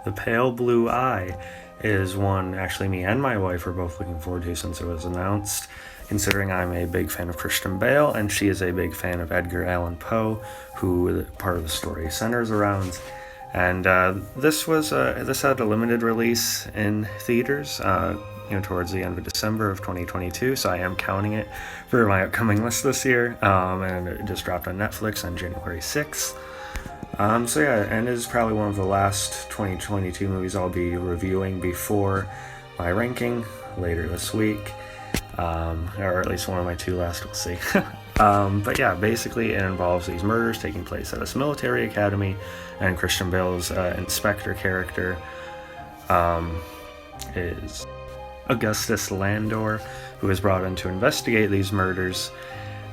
The Pale Blue Eye is one actually me and my wife are both looking forward to since it was announced, considering I'm a big fan of Christian Bale and she is a big fan of Edgar Allan Poe, who part of the story centers around. And this had a limited release in theaters, towards the end of December of 2022. So I am counting it for my upcoming list this year, and it just dropped on Netflix on January 6th. And it is probably one of the last 2022 movies I'll be reviewing before my ranking later this week, or at least one of my two last, we'll see. But yeah, basically it involves these murders taking place at this military academy, and Christian Bale's inspector character is Augustus Landor, who is brought in to investigate these murders,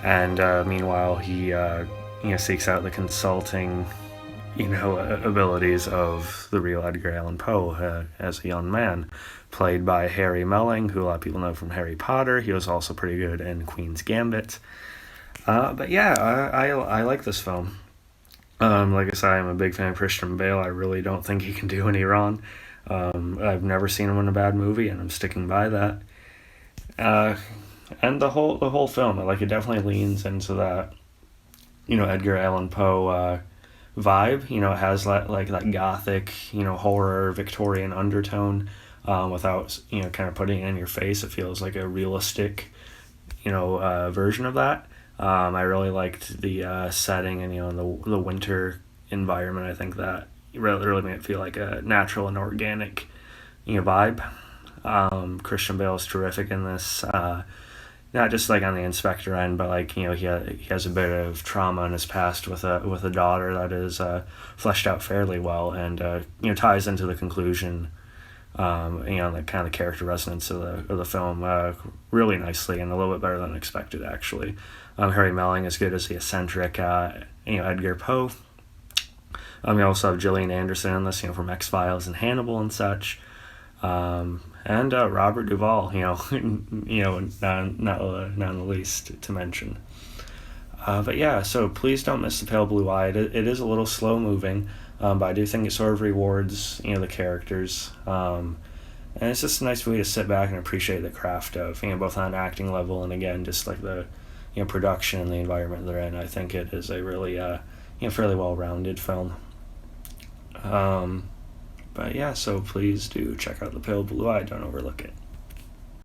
and meanwhile he seeks out the consulting abilities of the real Edgar Allan Poe as a young man, played by Harry Melling, who a lot of people know from Harry Potter. He was also pretty good in Queen's Gambit. But yeah, I like this film. Like I said, I'm a big fan of Christian Bale. I really don't think he can do any wrong. I've never seen him in a bad movie, and I'm sticking by that. And the whole film, it definitely leans into that, Edgar Allan Poe vibe. It has that gothic, horror Victorian undertone, without kind of putting it in your face. It feels like a realistic, version of that. I really liked the setting and the winter environment. I think that really made it feel like a natural and organic vibe. Christian Bale is terrific in this. Not just on the inspector end, but he has a bit of trauma in his past with a daughter that is fleshed out fairly well, and ties into the conclusion, the kind of character resonance of the film really nicely, and a little bit better than expected actually. Harry Melling is good as the eccentric Edgar Poe. We also have Gillian Anderson in this, from X-Files and Hannibal and such. And Robert Duvall, not the least to mention. But yeah, so please don't miss The Pale Blue Eye. It is a little slow moving, but I do think it sort of rewards, the characters. And it's just a nice way to sit back and appreciate the craft of, both on an acting level and again, just the, production and the environment they're in. I think it is a really, fairly well-rounded film. But yeah, so please do check out The Pale Blue Eye. Don't overlook it.